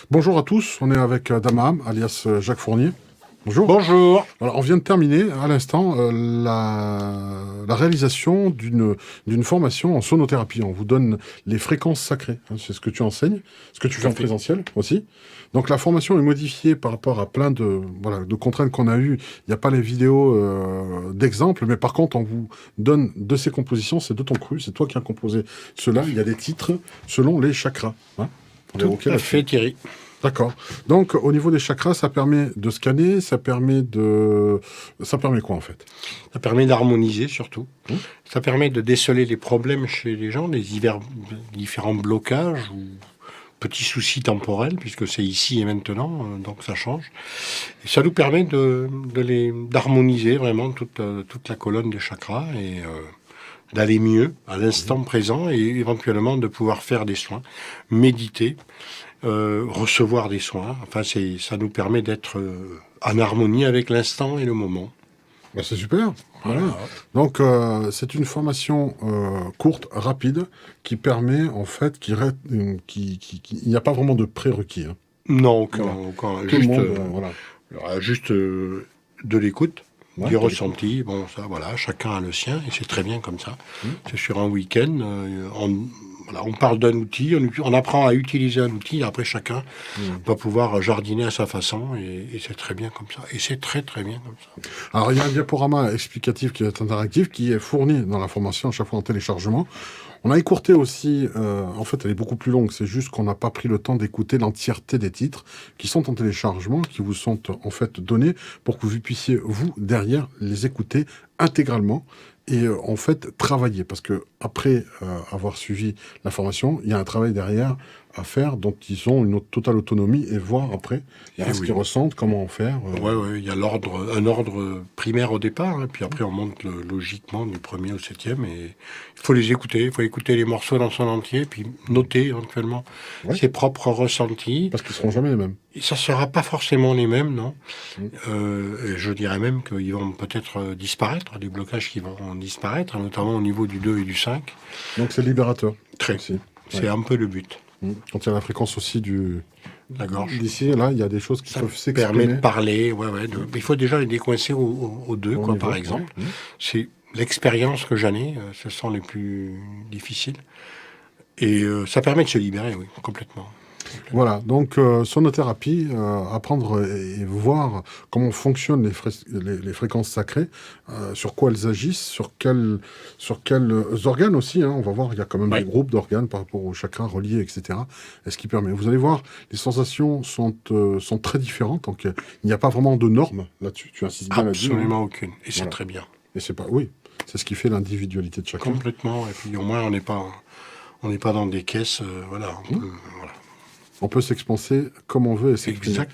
Bonjour à tous, on est avec Damaham, alias Jacques Fournier. Bonjour. Bonjour. Alors, on vient de terminer à l'instant la réalisation d'une formation en sonothérapie. On vous donne les fréquences sacrées. Hein, c'est ce que tu enseignes, ce que tu fais en présentiel aussi. Donc la formation est modifiée par rapport à plein de contraintes qu'on a eues. Il n'y a pas les vidéos d'exemple, mais par contre, on vous donne de ces compositions, c'est de ton cru, c'est toi qui as composé cela. Il y a des titres selon les chakras. Hein. Tout à fait, Thierry. D'accord. Donc, au niveau des chakras, ça permet de scanner, ça permet quoi, en fait? Ça permet d'harmoniser, surtout. Ça permet de déceler les problèmes chez les gens, les différents blocages ou petits soucis temporels, puisque c'est ici et maintenant, donc ça change. Et ça nous permet d'harmoniser vraiment toute la colonne des chakras et d'aller mieux à l'instant présent et éventuellement de pouvoir faire des soins, méditer, recevoir des soins. Enfin, ça nous permet d'être en harmonie avec l'instant et le moment. Bah, c'est super. Voilà. Donc, c'est une formation courte, rapide, qui permet, en fait, il n'y a pas vraiment de prérequis. Hein. Non, aucun. Juste de l'écoute. Du ressenti, bon, ça, voilà, chacun a le sien, et c'est très bien comme ça. C'est sur un week-end, on parle d'un outil, on apprend à utiliser un outil, et après chacun va pouvoir jardiner à sa façon, et c'est très bien comme ça. Et c'est très très bien comme ça. Alors, il y a un diaporama explicatif qui est interactif, qui est fourni dans la formation, à chaque fois en téléchargement. On a écourté aussi, en fait elle est beaucoup plus longue, c'est juste qu'on n'a pas pris le temps d'écouter l'entièreté des titres qui sont en téléchargement, qui vous sont en fait donnés pour que vous puissiez, vous, derrière, les écouter intégralement et en fait travailler. Parce que après avoir suivi la formation, il y a un travail derrière à faire dont ils ont une totale autonomie et voir après ce qu'ils ressentent, comment en faire. Il y a un ordre primaire au départ, hein, puis après on monte logiquement du 1er au 7e et il faut les écouter, il faut écouter les morceaux dans son entier, puis noter éventuellement ses propres ressentis. Parce qu'ils ne seront jamais les mêmes. Et ça ne sera pas forcément les mêmes, non. Et je dirais même qu'ils vont peut-être disparaître, des blocages qui vont disparaître, notamment au niveau du 2 et du 5. Donc c'est libérateur. Très. C'est un peu le but. Quand il y a la fréquence aussi la gorge. D'ici, là, il y a des choses qui peuvent s'exprimer. Ça permet de parler, il faut déjà les décoincer au 2, par exemple. C'est l'expérience que j'en ai, ce sont les plus difficiles. Et ça permet de se libérer, oui, complètement. Voilà, donc sonothérapie, apprendre et voir comment fonctionnent les fréquences sacrées, sur quoi elles agissent, sur quels organes aussi, hein, on va voir, il y a quand même des groupes d'organes par rapport aux chakras reliés, etc. Et ce qui permet, vous allez voir, les sensations sont très différentes, donc il n'y a pas vraiment de normes là-dessus, tu insistes bien là-dessus. Absolument aucune, et c'est très bien. Et c'est ce qui fait l'individualité de chacun. Complètement, et puis au moins on n'est pas dans des caisses, On peut s'expanser comme on veut et s'exprimer.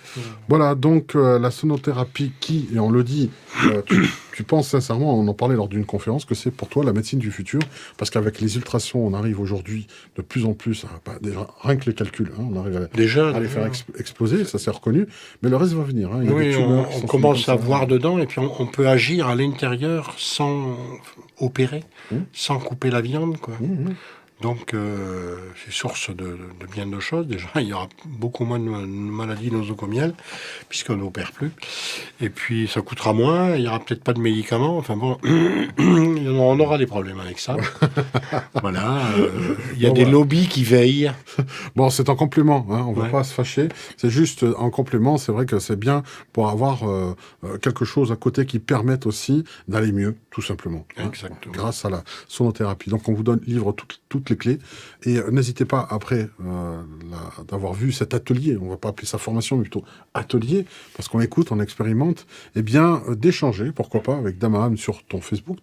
Voilà, donc la sonothérapie et on le dit, tu penses sincèrement, on en parlait lors d'une conférence, que c'est pour toi la médecine du futur, parce qu'avec les ultrasons, on arrive aujourd'hui de plus en plus, déjà, rien que les calculs, hein, on arrive à les faire exploser, ça c'est reconnu, mais le reste va venir. Hein, on commence à voir dedans, et puis on peut agir à l'intérieur sans opérer, sans couper la viande, quoi. Donc, c'est source de bien de choses. Déjà, il y aura beaucoup moins de maladies nosocomiales, puisqu'on n'opère plus. Et puis, ça coûtera moins. Il n'y aura peut-être pas de médicaments. Enfin bon, on aura des problèmes avec ça. Voilà. Il y a des lobbies qui veillent. Bon, c'est en complément. Hein, on ne va pas se fâcher. C'est juste en complément. C'est vrai que c'est bien pour avoir quelque chose à côté qui permette aussi d'aller mieux, tout simplement. Exactement. Grâce à la sonothérapie. Donc, on vous livre toutes les clés. Et n'hésitez pas, après d'avoir vu cet atelier, on ne va pas appeler ça formation, mais plutôt atelier, parce qu'on écoute, on expérimente, d'échanger, pourquoi pas, avec Damaham sur ton Facebook.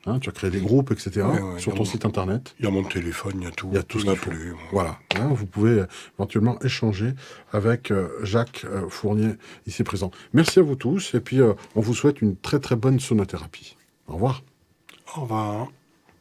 Hein, tu as créé des groupes, etc., sur ton site internet. Il y a mon téléphone, il y a tout. Il y a tout ce qu'il faut. Voilà. Hein, vous pouvez éventuellement échanger avec Jacques Fournier, ici présent. Merci à vous tous, et puis on vous souhaite une très très bonne sonothérapie. Au revoir. Au revoir.